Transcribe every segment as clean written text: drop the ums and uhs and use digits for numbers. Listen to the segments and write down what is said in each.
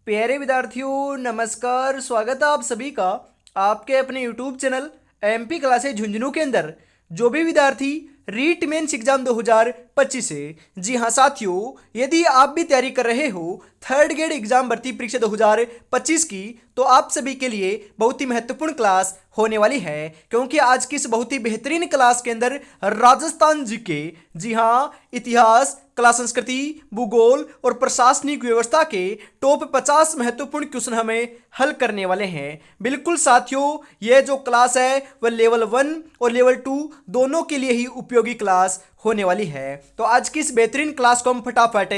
प्यारे विद्यार्थियों नमस्कार। स्वागत है आप सभी का आपके अपने YouTube channel MP classes Jhunjhunu के अंदर। जो भी विद्यार्थी रीट मेंस एग्जाम 2025 है, जी हाँ साथियों, यदि आप भी तैयारी कर रहे हो थर्ड ग्रेड एग्जाम भर्ती परीक्षा 2025 की, तो आप सभी के लिए बहुत ही महत्वपूर्ण क्लास होने वाली है। क्योंकि आज की इस बहुत ही बेहतरीन क्लास के अंदर राजस्थान जीके, जी हाँ, इतिहास, कला संस्कृति, भूगोल और प्रशासनिक व्यवस्था के टॉप 50 महत्वपूर्ण क्वेश्चन हमें हल करने वाले हैं। बिल्कुल साथियों, यह जो क्लास है वह लेवल 1 और लेवल 2 दोनों के लिए ही उपयोगी क्लास होने वाली है। तो आज की इस बेहतरीन क्लास को हम फटाफट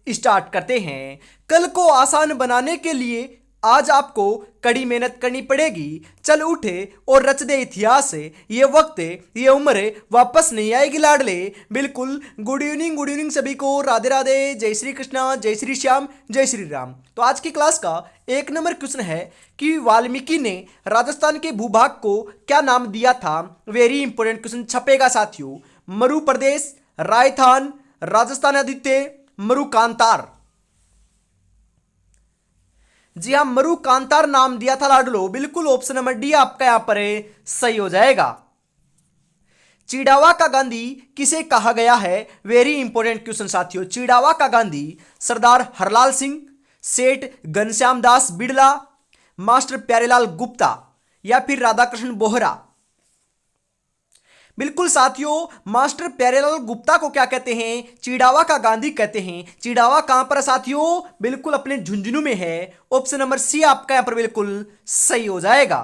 स्टार्ट करते हैं। कल को आसान बनाने के लिए आज आपको कड़ी मेहनत करनी पड़ेगी। चल उठे और रच दे इतिहास से, ये वक्त ये उम्र वापस नहीं आएगी लाडले। बिल्कुल गुड इवनिंग सभी को, राधे राधे, जय श्री कृष्णा, जय श्री श्याम, जय श्री राम। तो आज की क्लास का एक नंबर क्वेश्चन है कि वाल्मीकि ने राजस्थान के भूभाग को क्या नाम दिया था। वेरी इंपॉर्टेंट क्वेश्चन छपेगा साथियों। मरु प्रदेश, राजस्थान, राजस्थान आदित्य, मरु कांतार। जी हाँ, मरु कांतार नाम दिया था लाडलो। बिल्कुल ऑप्शन नंबर डी आपका यहां पर सही हो जाएगा। चिड़ावा का गांधी किसे कहा गया है। वेरी इंपॉर्टेंट क्वेश्चन साथियों। चिड़ावा का गांधी सरदार हरलाल सिंह, सेठ घनश्याम दास बिड़ला, मास्टर प्यारेलाल गुप्ता या फिर राधाकृष्ण बोहरा। बिल्कुल साथियों, मास्टर प्यारेलाल गुप्ता को क्या कहते हैं, चिड़ावा का गांधी कहते हैं। चिड़ावा कहां पर है साथियों, बिल्कुल अपने झुंझुनू में है। ऑप्शन नंबर सी आपका यहां पर बिल्कुल सही हो जाएगा।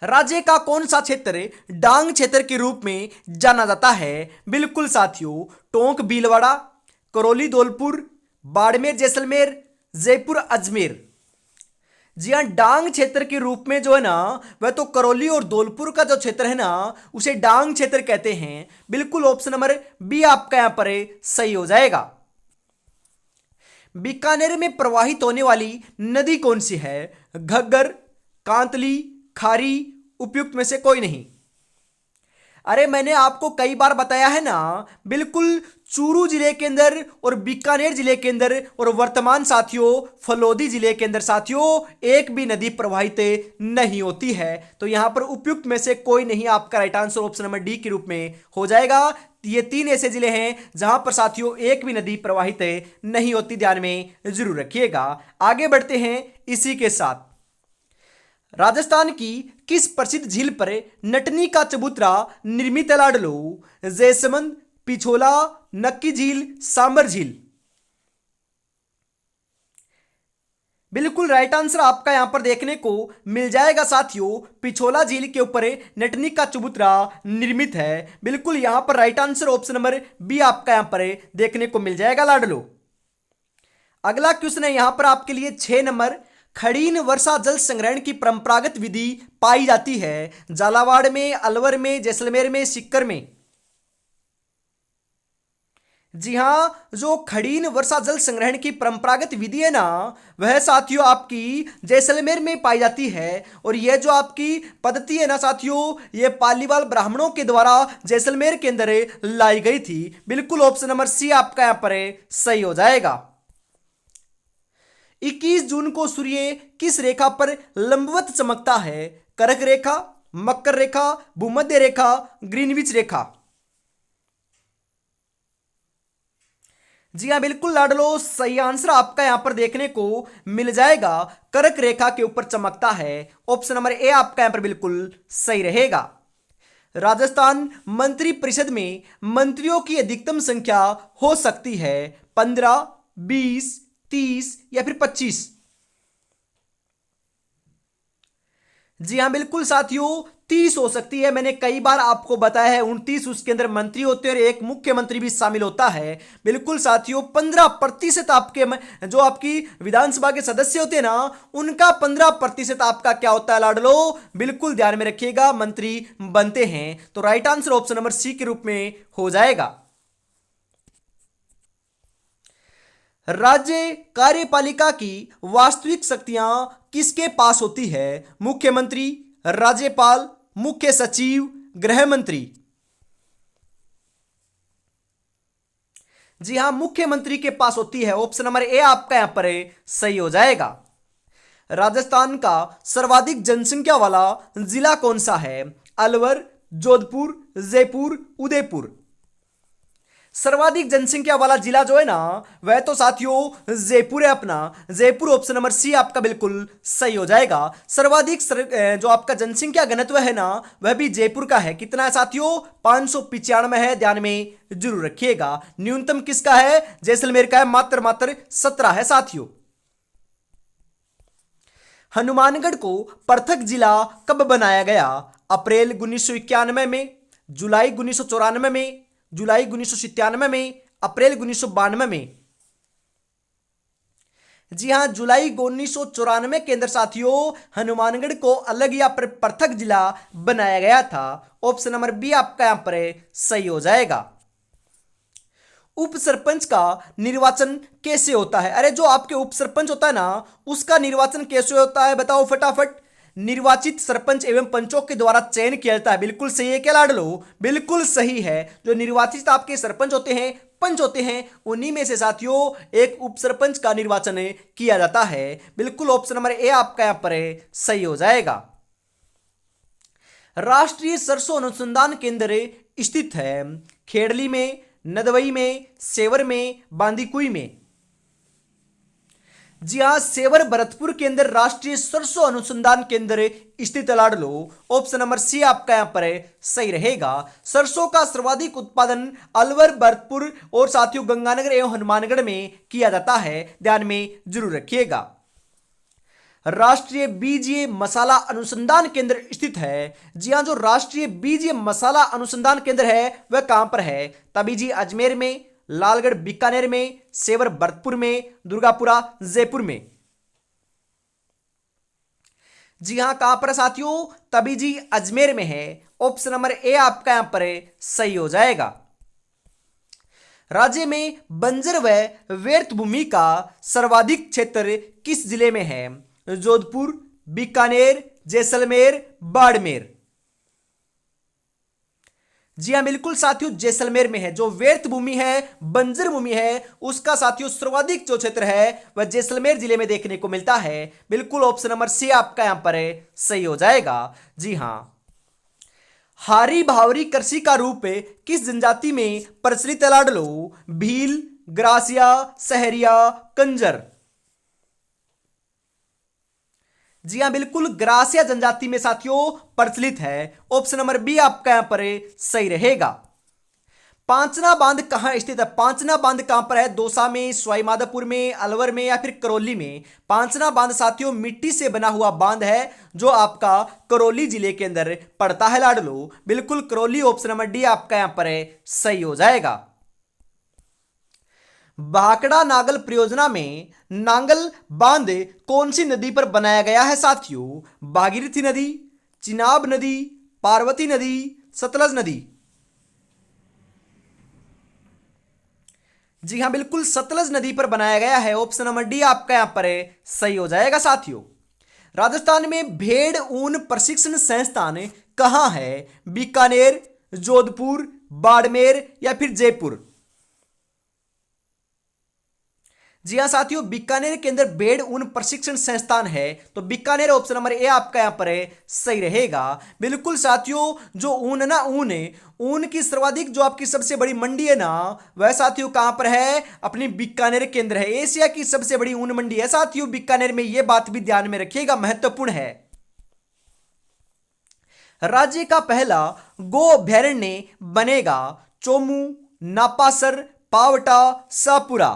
राज्य का कौन सा क्षेत्र डांग क्षेत्र के रूप में जाना जाता है। बिल्कुल साथियों, टोंक भीलवाड़ा, करौली धौलपुर, बाड़मेर जैसलमेर, जयपुर अजमेर। जी हाँ, डांग क्षेत्र के रूप में जो है ना, वह तो करौली और धौलपुर का जो क्षेत्र है ना, उसे डांग क्षेत्र कहते हैं। बिल्कुल ऑप्शन नंबर बी आपका यहां पर सही हो जाएगा। बीकानेर में प्रवाहित होने वाली नदी कौन सी है। घग्गर, कांतली, खारी, उपयुक्त में से कोई नहीं। अरे मैंने आपको कई बार बताया है ना, बिल्कुल चूरू जिले के अंदर और बीकानेर जिले के अंदर और वर्तमान साथियों फलोदी जिले के अंदर साथियों एक भी नदी प्रवाहित नहीं होती है। तो यहां पर उपयुक्त में से कोई नहीं, आपका right answer option number D के रूप में हो जाएगा। ये तीन ऐसे जिले हैं जहां पर साथियों एक भी नदी प्रवाहित नहीं होती, ध्यान में जरूर रखिएगा। आगे बढ़ते हैं इसी के साथ। राजस्थान की किस प्रसिद्ध झील पर नटनी का चबूतरा निर्मित है लाडलो। जैसमंद, पिछोला, नक्की झील, सांबर झील। बिल्कुल राइट आंसर आपका यहां पर देखने को मिल जाएगा साथियों। पिछोला झील के ऊपर नटनी का चबूतरा निर्मित है। बिल्कुल यहां पर right answer option number B आपका यहां पर देखने को मिल जाएगा लाडलो। अगला क्वेश्चन है यहां पर आपके लिए 6 नंबर। खड़ीन वर्षा जल संग्रहण की परंपरागत विधि पाई जाती है झालावाड़ में, अलवर में, जैसलमेर में, सीकर में। जी हां, जो खड़ीन वर्षा जल संग्रहण की परंपरागत विधि है ना, वह साथियों आपकी जैसलमेर में पाई जाती है। और यह जो आपकी पद्धति है ना साथियों, यह पालीवाल ब्राह्मणों के द्वारा जैसलमेर के अंदर लाई गई थी। बिल्कुल ऑप्शन नंबर सी आपका यहां पर सही हो जाएगा। 21 जून को सूर्य किस रेखा पर लंबवत चमकता है। कर्क रेखा, मकर रेखा, भूमध्य रेखा, ग्रीनविच रेखा। जी हाँ, बिल्कुल लाडलो, सही आंसर आपका यहां पर देखने को मिल जाएगा। कर्क रेखा के ऊपर चमकता है। ऑप्शन नंबर ए आपका यहां पर बिल्कुल सही रहेगा। राजस्थान मंत्री परिषद में मंत्रियों की अधिकतम संख्या हो सकती है 15, 20, 30 या फिर 25। जी हाँ बिल्कुल साथियों, 30 हो सकती है। मैंने कई बार आपको बताया है 29 उसके अंदर मंत्री होते हैं और एक मुख्यमंत्री भी शामिल होता है। बिल्कुल साथियों, 15% आपके जो आपकी विधानसभा के सदस्य होते हैं ना, उनका 15% आपका क्या होता है लाडलो। बिल्कुल ध्यान में रखिएगा, मंत्री बनते हैं। तो right answer option number C के रूप में हो जाएगा। राज्य कार्यपालिका की वास्तविक शक्तियां किसके पास होती है। मुख्यमंत्री, राज्यपाल, मुख्य सचिव, गृह मंत्री। जी हां, मुख्यमंत्री के पास होती है। ऑप्शन नंबर ए आपका यहां पर सही हो जाएगा। राजस्थान का सर्वाधिक जनसंख्या वाला जिला कौन सा है? अलवर, जोधपुर, जयपुर, उदयपुर। सर्वाधिक जनसंख्या वाला जिला जो है ना, वह तो साथियों जयपुर है अपना। जयपुर ऑप्शन नंबर सी आपका बिल्कुल सही हो जाएगा। सर्वाधिक जो आपका जनसंख्या घनत्व है ना, वह भी जयपुर का है। कितना है साथियों? 595 है, ध्यान में जरूर रखिएगा। न्यूनतम किसका है? जैसलमेर का है, मात्र 17 है साथियों। हनुमानगढ़ को पृथक जिला कब बनाया गया? अप्रैल 1991 में, जुलाई 1994 में, जुलाई 1997 में, अप्रैल 1992 में। जी हां, जुलाई 1994 के अंदर साथियों हनुमानगढ़ को अलग या पृथक जिला बनाया गया था। ऑप्शन नंबर बी आपका यहां पर सही हो जाएगा। उप सरपंच का निर्वाचन कैसे होता है? अरे जो आपके उप सरपंच होता है ना, उसका निर्वाचन कैसे होता है बताओ फटाफट। निर्वाचित सरपंच एवं पंचों के द्वारा चयन किया जाता है। बिल्कुल सही है क्या लाडलो? बिल्कुल सही है। जो निर्वाचित आपके सरपंच होते हैं, पंच होते हैं, उन्हीं में से साथियों एक उप सरपंच का निर्वाचन किया जाता है। बिल्कुल ऑप्शन नंबर ए आपका यहां पर सही हो जाएगा। राष्ट्रीय सरसों अनुसंधान केंद्र स्थित है खेड़ली में, नदवई में, सेवर में, बांदीकुई में। जी हां, सेवर भरतपुर के अंदर राष्ट्रीय सरसों अनुसंधान केंद्र स्थित लाडलो। ऑप्शन नंबर सी आपका यहां पर सही रहेगा। सरसों का सर्वाधिक उत्पादन अलवर, भरतपुर और साथियों गंगानगर एवं हनुमानगढ़ में किया जाता है, ध्यान में जरूर रखिएगा। राष्ट्रीय बीजीय मसाला अनुसंधान केंद्र स्थित है। जी हां, जो राष्ट्रीय बीजीय मसाला अनुसंधान केंद्र है वह कहां पर है? तबीजी अजमेर में, लालगढ़ बीकानेर में, सेवर भरतपुर में, दुर्गापुरा जयपुर में। जी हां, कहां पर साथियों? तबीजी अजमेर में है। ऑप्शन नंबर ए आपका यहां पर सही हो जाएगा। राज्य में बंजर व व्यर्थ भूमि का सर्वाधिक क्षेत्र किस जिले में है? जोधपुर, बीकानेर, जैसलमेर, बाड़मेर। जी हां, बिल्कुल साथियों जैसलमेर में है। जो व्यर्थ भूमि है, बंजर भूमि है, उसका साथियों सर्वाधिक जो क्षेत्र है वह जैसलमेर जिले में देखने को मिलता है। बिल्कुल ऑप्शन नंबर सी आपका यहां पर सही हो जाएगा। जी हां, हारी भावरी कृषि का रूप किस जनजाति में प्रचलित है लाडलो? भील, ग्रासिया, सहरिया, कंजर। जी हां, बिल्कुल ग्रासिया जनजाति में साथियों प्रचलित है। ऑप्शन नंबर बी आपका यहां पर सही रहेगा। पांचना बांध कहां स्थित है? पांचना बांध कहां पर है? दौसा में, सवाईमाधोपुर में, अलवर में या फिर करौली में? पांचना बांध साथियों मिट्टी से बना हुआ बांध है जो आपका करौली जिले के अंदर पड़ता है लाडलो। बिल्कुल करौली ऑप्शन नंबर डी आपका यहां पर सही हो जाएगा। भाखड़ा नागल परियोजना में नांगल बांध कौन सी नदी पर बनाया गया है साथियों? भागीरथी नदी, चिनाब नदी, पार्वती नदी, सतलज नदी। जी हां, बिल्कुल सतलज नदी पर बनाया गया है। ऑप्शन नंबर डी आपका यहां पर सही हो जाएगा साथियों। राजस्थान में भेड़ ऊन प्रशिक्षण संस्थान कहां है? बीकानेर, जोधपुर, बाड़मेर या फिर जयपुर। जी हां साथियों, बीकानेर के अंदर भेड़ ऊन प्रशिक्षण संस्थान है, तो बीकानेर ऑप्शन नंबर ए आपका यहां पर सही रहेगा। बिल्कुल साथियों, जो ऊन ना ऊन है, ऊन की सर्वाधिक जो आपकी सबसे बड़ी मंडी है ना, वह साथियों कहां पर है? अपनी बीकानेर के अंदर है। एशिया की सबसे बड़ी ऊन मंडी है साथियों बीकानेर में। यह बात भी ध्यान में रखिएगा, महत्वपूर्ण है। राज्य का पहला गो अभ्यारण्य बनेगा चोमू, नापासर, पावटा, सापुरा।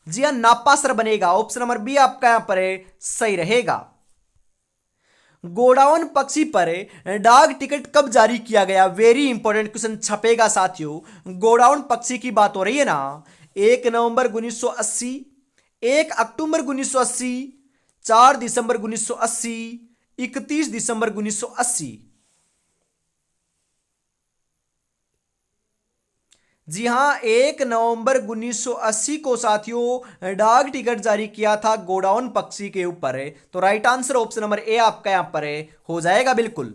जी हां, नापासर बनेगा। ऑप्शन नंबर बी आपका यहां पर सही रहेगा। गोडाउन पक्षी पर डाक टिकट कब जारी किया गया? वेरी इंपॉर्टेंट क्वेश्चन छपेगा साथियों। गोडाउन पक्षी की बात हो रही है ना। 1 नवंबर 1980, 1 अक्टूबर 1980, 4 दिसंबर 1980, 31 दिसंबर 1980। जी हां, 1 नवंबर 1980 को साथियों डाक टिकट जारी किया था गोडाउन पक्षी के ऊपर। तो right answer option number A आपका यहां पर हो जाएगा। बिल्कुल।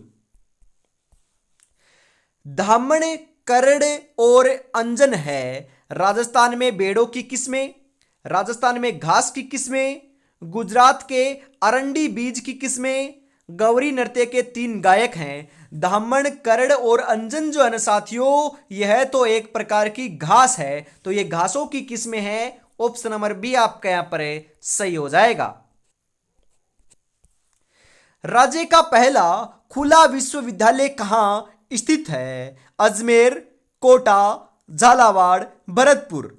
धामण करड़ और अंजन है। राजस्थान में भेड़ों की किस्में, राजस्थान में घास की किस्में, गुजरात के अरंडी बीज की किस्में, गौरी नृत्य के 3 गायक हैं। धामण, करड़ और अंजन जो है ना साथियों, यह तो एक प्रकार की घास है, तो ये घासों की किस्में हैं। ऑप्शन नंबर बी आपका यहां पर सही हो जाएगा। राज्य का पहला खुला विश्वविद्यालय कहां स्थित है? अजमेर, कोटा, झालावाड़, भरतपुर।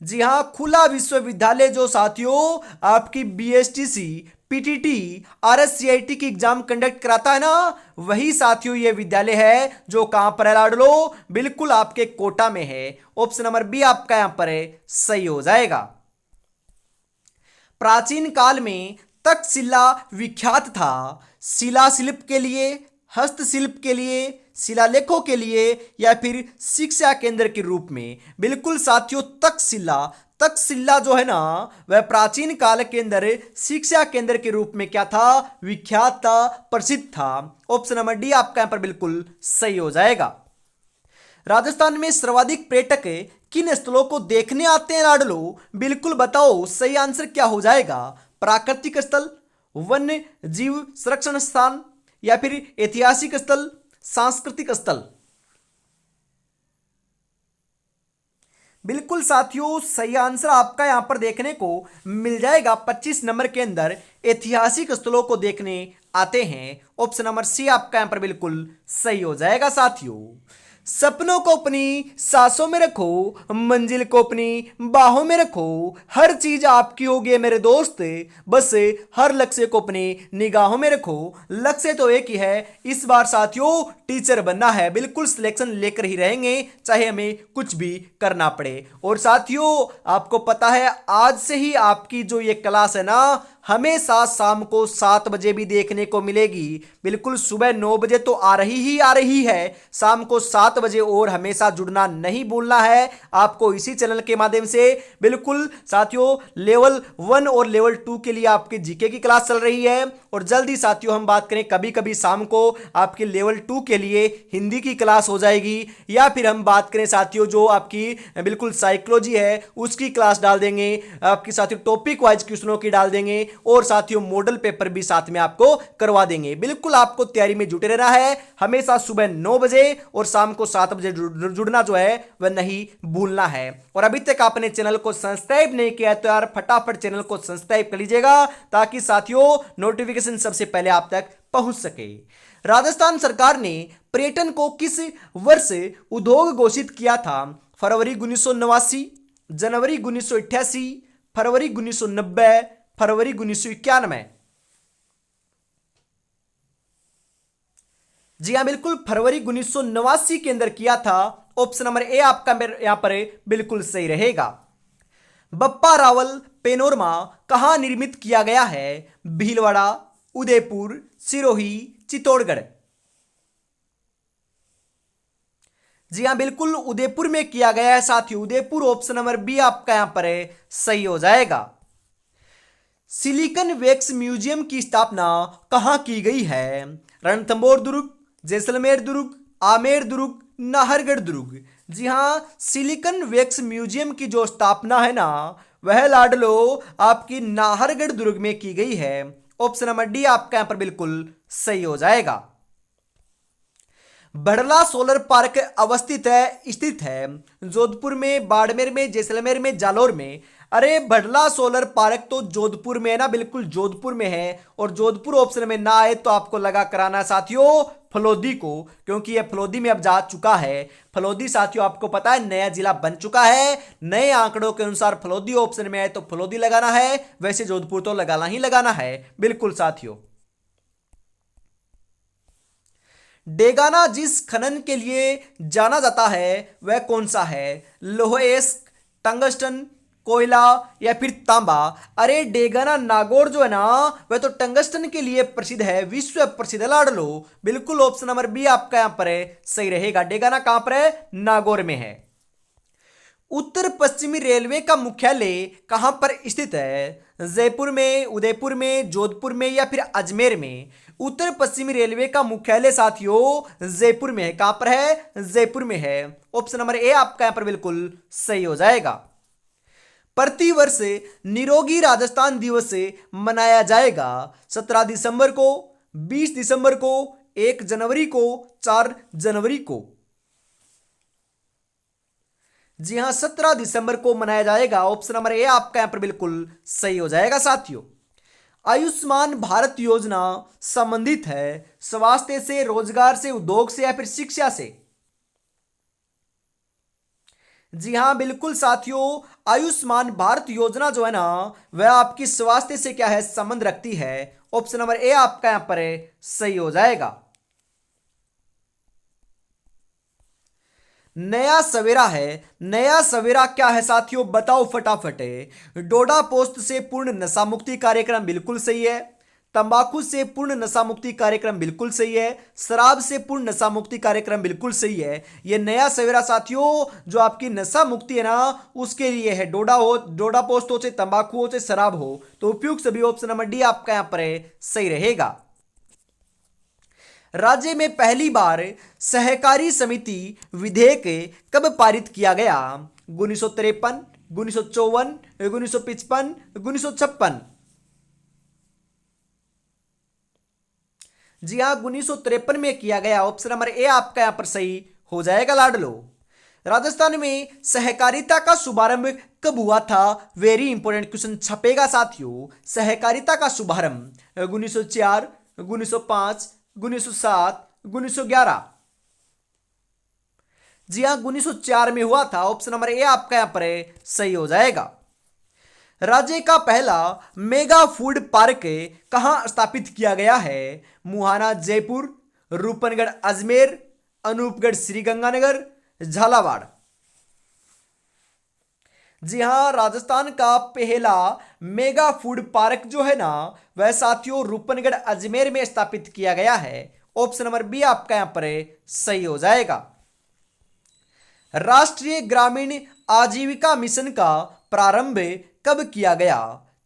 जी हां, खुला विश्वविद्यालय जो साथियों आपकी बीएसटीसी, पीटीटी, आरएससीआईटी की एग्जाम कंडक्ट कराता है ना, वही साथियों ये विद्यालय है जो कहां पर है लाडलो? बिल्कुल आपके कोटा में है। ऑप्शन नंबर बी आपका यहां पर सही हो जाएगा। प्राचीन काल में तक्षशिला विख्यात था। शिलाशिल्प के लिए, हस्तशिल्प के लिए, शिलालेखों के लिए या फिर शिक्षा केंद्र के रूप में? बिल्कुल साथियों, तक्षशिला, तक्षशिला जो है ना वह प्राचीन काल के अंदर शिक्षा केंद्र के रूप में क्या था? विख्यात था, प्रसिद्ध था। ऑप्शन नंबर डी आपका यहां पर बिल्कुल सही हो जाएगा। राजस्थान में सर्वाधिक पर्यटक किन स्थलों को देखने आते हैं लाडलो? बिल्कुल बताओ, सही आंसर क्या हो जाएगा? प्राकृतिक स्थल, वन्य जीव संरक्षण स्थान या फिर ऐतिहासिक स्थल, सांस्कृतिक स्थल? बिल्कुल साथियों, सही आंसर आपका यहां पर देखने को मिल जाएगा 25 नंबर के अंदर। ऐतिहासिक स्थलों को देखने आते हैं। ऑप्शन नंबर सी आपका यहां पर बिल्कुल सही हो जाएगा साथियों। सपनों को अपनी सांसों में रखो, मंजिल को अपनी बाहों में रखो, हर चीज आपकी होगी मेरे दोस्त, बस हर लक्ष्य को अपनी निगाहों में रखो। लक्ष्य तो एक ही है, इस बार साथियों टीचर बनना है। बिल्कुल सिलेक्शन लेकर ही रहेंगे, चाहे हमें कुछ भी करना पड़े। और साथियों आपको पता है आज से ही आपकी जो ये क्लास है ना हमेशा शाम को 7 बजे भी देखने को मिलेगी। बिल्कुल सुबह 9 बजे तो आ रही है, शाम को 7 बजे और हमेशा जुड़ना नहीं भूलना है आपको इसी चैनल के माध्यम से। बिल्कुल साथियों, लेवल 1 और लेवल 2 के लिए आपकी जीके की क्लास चल रही है। और जल्दी साथियों हम बात करें, कभी कभी शाम को आपकी लेवल 2 के लिए हिंदी की क्लास हो जाएगी, या फिर हम बात करें साथियों जो आपकी बिल्कुल साइकोलॉजी है उसकी क्लास डाल देंगे, आपकी साथियों टॉपिक वाइज क्वेश्चनों की डाल देंगे, और साथियों मॉडल पेपर भी साथ में आपको करवा देंगे। बिल्कुल आपको तैयारी में जुटे रहना है, हमेशा सुबह 9 बजे और शाम को 7 बजे जुड़ना जो है वह नहीं भूलना है। और अभी तक आपने चैनल को सब्सक्राइब नहीं किया तो यार फटाफट चैनल को सब्सक्राइब कर लीजिएगा, ताकि साथियों नोटिफिकेशन सबसे पहले आप तक पहुंच सके। राजस्थान सरकार ने पर्यटन को किस वर्ष उद्योग घोषित किया था? फरवरी 1989, जनवरी 1988, फरवरी 1990, फरवरी 1991? जी हां, बिल्कुल फरवरी 1989 के अंदर किया था। ऑप्शन नंबर ए आपका यहां पर बिल्कुल सही रहेगा। बप्पा रावल पेनोरमा कहां निर्मित किया गया है? भीलवाड़ा, उदयपुर, सिरोही, चित्तौड़गढ़? जी हां, बिल्कुल उदयपुर में किया गया है साथियों, उदयपुर। ऑप्शन नंबर बी आपका यहां पर सही हो जाएगा। सिलिकन वैक्स म्यूजियम की स्थापना कहां की गई है? रणथंभौर दुर्ग, जैसलमेर दुर्ग, आमेर दुर्ग, नाहरगढ़ दुर्ग? जी हां, सिलिकन वैक्स म्यूजियम की जो स्थापना है ना वह लाडलो आपकी नाहरगढ़ दुर्ग में की गई है। ऑप्शन नंबर डी आपका यहां पर बिल्कुल सही हो जाएगा। बड़ला सोलर पार्क स्थित है जोधपुर में, बाड़मेर में, जैसलमेर में, जालौर में? अरे बड़ला सोलर पार्क तो जोधपुर में है ना, बिल्कुल जोधपुर में है। और जोधपुर ऑप्शन में ना आए तो आपको लगा कराना साथियों फलोदी को, क्योंकि यह फलोदी में अब जा चुका है। फलोदी साथियों आपको पता है नया जिला बन चुका है। नए आंकड़ों के अनुसार फलोदी ऑप्शन में आए तो फलोदी लगाना है, वैसे जोधपुर तो लगाना ही लगाना है। बिल्कुल साथियों। डेगाना जिस खनन के लिए जाना जाता है वह कौन सा है? लोहेस्क, टंगस्टन, कोयला या फिर तांबा? अरे डेगाना नागौर जो है ना वह तो टंगस्टन के लिए प्रसिद्ध है, विश्व प्रसिद्ध लाडलो। बिल्कुल ऑप्शन नंबर बी आपका यहां पर सही रहेगा। डेगाना कहां पर है? नागौर में है। उत्तर पश्चिमी रेलवे का मुख्यालय कहां पर स्थित है? जयपुर में, उदयपुर में, जोधपुर में या फिर अजमेर में? उत्तर पश्चिमी रेलवे का मुख्यालय साथियों जयपुर में है। कहां पर है? जयपुर में है। ऑप्शन नंबर ए आपका यहां पर बिल्कुल सही हो जाएगा। प्रतिवर्ष निरोगी राजस्थान दिवस मनाया जाएगा 17 दिसंबर को, 20 दिसंबर को, 1 जनवरी को, 4 जनवरी को? जी हां, 17 दिसंबर को मनाया जाएगा। ऑप्शन नंबर ए आपका यहां पर बिल्कुल सही हो जाएगा साथियों। आयुष्मान भारत योजना संबंधित है स्वास्थ्य से, रोजगार से, उद्योग से या फिर शिक्षा से? जी हां बिल्कुल साथियों, आयुष्मान भारत योजना जो है ना वह आपकी स्वास्थ्य से क्या है, संबंध रखती है। ऑप्शन नंबर ए आपका यहां पर सही हो जाएगा। नया सवेरा है, नया सवेरा क्या है साथियों, बताओ फटाफट। डोडा पोस्ट से पूर्ण नशा मुक्ति कार्यक्रम बिल्कुल सही है। तंबाकू से पूर्ण नशा मुक्ति कार्यक्रम बिल्कुल सही है। शराब से पूर्ण नशा मुक्ति कार्यक्रम बिल्कुल सही है। यह नया सवेरा साथियों जो आपकी नशा मुक्ति है ना उसके लिए है। डोडा पोस्ट हो चाहे तंबाकू हो चाहे शराब हो, तो उपयुक्त सभी ऑप्शन नंबर डी आपका यहां पर सही रहेगा। राज्य में पहली बार सहकारी समिति विधेयक कब पारित किया गया? 1953, 1954, 1955, 1956? जी हाँ, 1953 में किया गया। ऑप्शन नंबर ए आपका यहां पर सही हो जाएगा लाडलो। राजस्थान में सहकारिता का शुभारंभ कब हुआ था? वेरी इंपॉर्टेंट क्वेश्चन छपेगा साथियों। सहकारिता का शुभारंभ 1904, 1905, 1907, 1911? जी हां, 1904 में हुआ था। ऑप्शन नंबर ए आपका यहां पर सही हो जाएगा। राज्य का पहला मेगा फूड पार्क कहां स्थापित किया गया है? मुहाना जयपुर, रूपनगढ़ अजमेर, अनूपगढ़ श्रीगंगानगर, झालावाड़? जी हां, राजस्थान का पहला मेगा फूड पार्क जो है ना वह साथियों रूपनगढ़ अजमेर में स्थापित किया गया है। ऑप्शन नंबर बी आपका यहां पर सही हो जाएगा। राष्ट्रीय ग्रामीण आजीविका मिशन का प्रारंभ कब किया गया?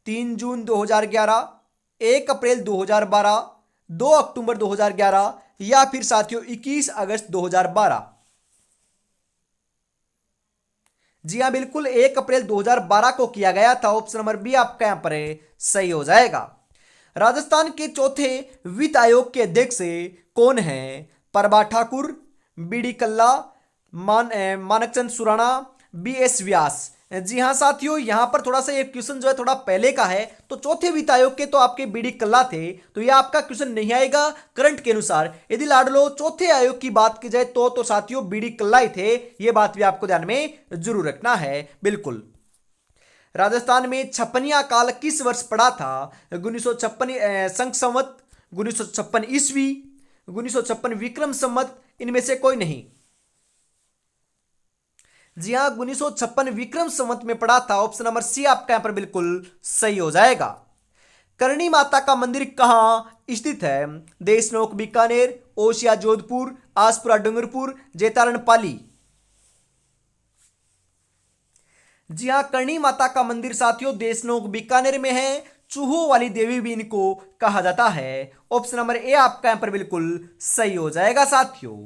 3 जून 2011, 1 अप्रैल 2012, 2 अक्टूबर 2011 या फिर साथियों 21 अगस्त 2012? जी हां बिल्कुल, 1 अप्रैल 2012 को किया गया था। ऑप्शन नंबर बी आपका यहां पर सही हो जाएगा। राजस्थान के चौथे वित्त आयोग के अध्यक्ष कौन हैं? प्रभा ठाकुर, बीडी कल्ला, मानकचंद सुराणा, बी एस व्यास? जी हां साथियों, यहां पर थोड़ा सा ये क्वेश्चन जो है थोड़ा पहले का है, तो चौथे वित्त आयोग के तो आपके बीडी कल्ला थे, तो ये आपका क्वेश्चन नहीं आएगा करंट के अनुसार। यदि लाडलो चौथे आयोग की बात की जाए तो साथियों बीडी कल्ला ही थे। ये बात भी आपको ध्यान में जरूर रखना है। बिल्कुल। राजस्थान में छप्पनिया काल किस वर्ष पड़ा था? 1956 संख संवत, 1956 ईस्वी, 1956 विक्रम संवत, इनमें से कोई नहीं? जी हां, 1956 विक्रम संवत में पड़ा था। ऑप्शन नंबर सी आपका यहां पर बिल्कुल सही हो जाएगा। करणी माता का मंदिर कहां स्थित है? देशनोक बीकानेर, ओसिया जोधपुर, आसपुरा डूंगरपुर, जैतारण पाली? जी हां, करणी माता का मंदिर साथियों देशनोक बीकानेर में है। चूहों वाली देवी भी इनको कहा जाता है। ऑप्शन नंबर ए आपका यहां पर बिल्कुल सही हो जाएगा साथियों।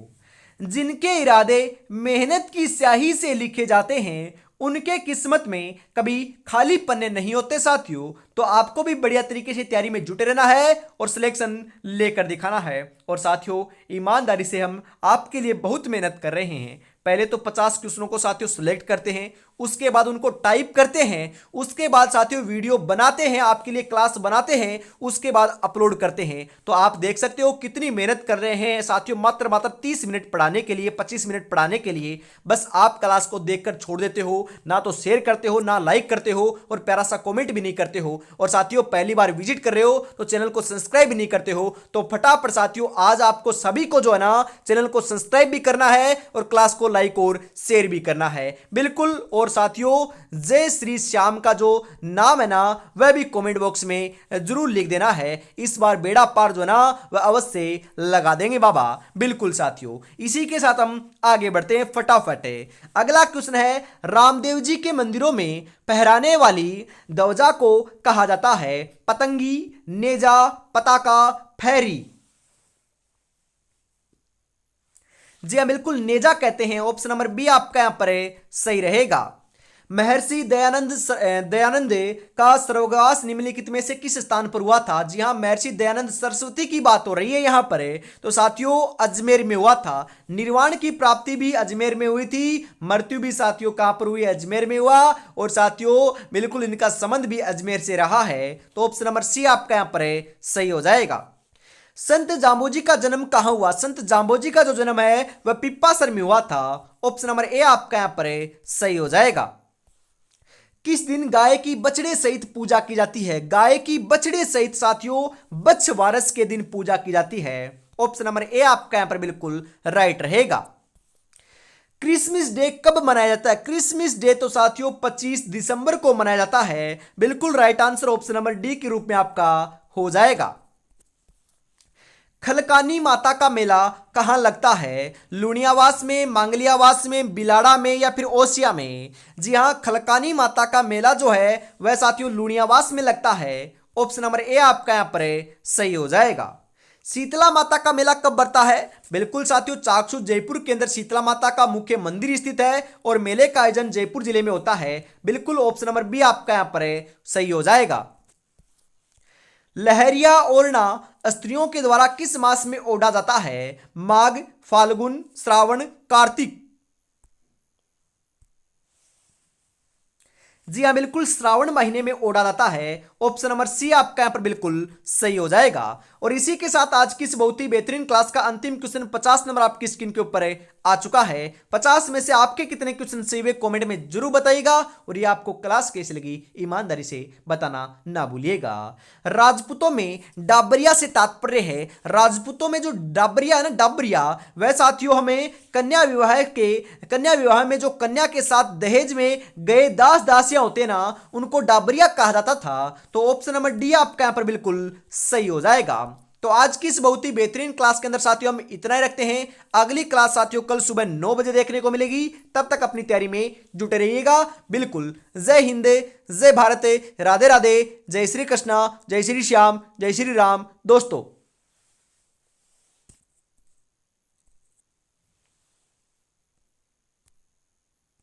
जिनके इरादे मेहनत की स्याही से लिखे जाते हैं उनके किस्मत में कभी खाली पन्ने नहीं होते साथियों। तो आपको भी बढ़िया तरीके से तैयारी में जुटे रहना है और सिलेक्शन लेकर दिखाना है। और साथियों ईमानदारी से हम आपके लिए बहुत मेहनत कर रहे हैं। पहले तो 50 क्वेश्चनों को साथियों सिलेक्ट करते हैं, उसके बाद उनको टाइप करते हैं, उसके बाद साथियों वीडियो बनाते हैं, आपके लिए क्लास बनाते हैं, उसके बाद अपलोड करते हैं। तो आप देख सकते हो कितनी मेहनत कर रहे हैं साथियों, मात्र 30 मिनट पढ़ाने के लिए, 25 मिनट पढ़ाने के लिए। बस आप क्लास को देखकर छोड़ देते हो, ना तो शेयर करते हो, ना लाइक करते हो और प्यारा सा कॉमेंट भी नहीं करते हो। और साथियों पहली बार विजिट कर रहे हो तो चैनल को सब्सक्राइब भी नहीं करते हो। तो फटाफट साथियों आज आपको सभी को जो है ना चैनल को सब्सक्राइब भी करना है और क्लास को लाइक और शेयर भी करना है बिल्कुल। और साथियों जय श्री श्याम का जो नाम है ना वह भी कमेंट बॉक्स में जरूर लिख देना है। इस बार बेड़ा पार जो ना वह अवश्य लगा देंगे बाबा बिल्कुल साथियों। इसी के साथ हम आगे बढ़ते हैं फटाफट। अगला क्वेश्चन है, रामदेव जी के मंदिरों में फहराने वाली ध्वजा को कहा जाता है पतंगी, नेजा, पताका, फैरी। जी हाँ बिल्कुल नेजा कहते हैं। ऑप्शन नंबर बी आपका यहां पर सही रहेगा। महर्षि दयानंद का सर्वगास निम्नलिखित में से किस स्थान पर हुआ था? जी हाँ महर्षि दयानंद सरस्वती की बात हो रही है यहां पर। तो साथियों अजमेर में हुआ था। निर्वाण की प्राप्ति भी अजमेर में हुई थी, मृत्यु भी साथियों कहां पर हुई? अजमेर में हुआ। और साथियों बिल्कुल इनका संबंध भी अजमेर से रहा है। तो ऑप्शन नंबर सी आपका यहां पर सही हो जाएगा। संत जाम्बोजी का जन्म कहां हुआ? संत जाम्बोजी का जो जन्म है वह पिप्पासर में हुआ था। ऑप्शन नंबर ए आपका यहां पर सही हो जाएगा। किस दिन गाय की बछड़े सहित पूजा की जाती है? गाय की बछड़े सहित साथियों बछवारस के दिन पूजा की जाती है। ऑप्शन नंबर ए आपका यहां पर बिल्कुल राइट रहेगा। क्रिसमस डे कब मनाया जाता है? क्रिसमस डे तो साथियों 25 दिसंबर को मनाया जाता है। बिल्कुल right answer option number D के रूप में आपका हो जाएगा। खलकानी माता का मेला कहां लगता है? लुणियावास में, मांगलियावास में, बिलाड़ा में या फिर ओसिया में? जी हां खलकानी माता का मेला जो है वह साथियों लुणियावास में लगता है। ऑप्शन नंबर ए आपका यहां पर सही हो जाएगा। शीतला माता का मेला कब बढ़ता है? बिल्कुल साथियों चाकसू जयपुर के अंदर शीतला माता का मुख्य मंदिर स्थित है और मेले का आयोजन जयपुर जिले में होता है। बिल्कुल ऑप्शन नंबर बी आपका यहां पर सही हो जाएगा। लहरिया ओढ़ना स्त्रियों के द्वारा किस मास में ओढ़ा जाता है? माघ, फाल्गुन, श्रावण, कार्तिक? जी हाँ बिल्कुल श्रावण महीने में ओढ़ा जाता है। ऑप्शन नंबर सी आपका यहां पर बिल्कुल सही हो जाएगा। और इसी के साथ आज की इस बहुत ही बेहतरीन क्लास का अंतिम क्वेश्चन 50 नंबर आपकी स्क्रीन के ऊपर आ चुका है। 50 में से आपके कितने क्वेश्चन सही हुए कमेंट में जरूर बताइएगा। और ये आपको क्लास कैसी लगी ईमानदारी से बताना ना भूलिएगा। राजपूतों में डाबरिया से तात्पर्य है, राजपूतों में जो डाबरिया है ना डाबरिया वह साथियों हमें कन्या विवाह में जो कन्या के साथ दहेज में गए दास दासियां होते ना उनको डाबरिया कहा जाता था। तो ऑप्शन नंबर डी आपका यहां पर बिल्कुल सही हो जाएगा। तो आज की इस बहुत ही बेहतरीन क्लास के अंदर साथियों हम इतना ही रखते हैं। अगली क्लास साथियों कल सुबह 9 बजे देखने को मिलेगी। तब तक अपनी तैयारी में जुटे रहिएगा बिल्कुल। जय हिंद, जय भारत, राधे राधे, जय श्री कृष्णा, जय श्री श्याम, जय श्री राम दोस्तों।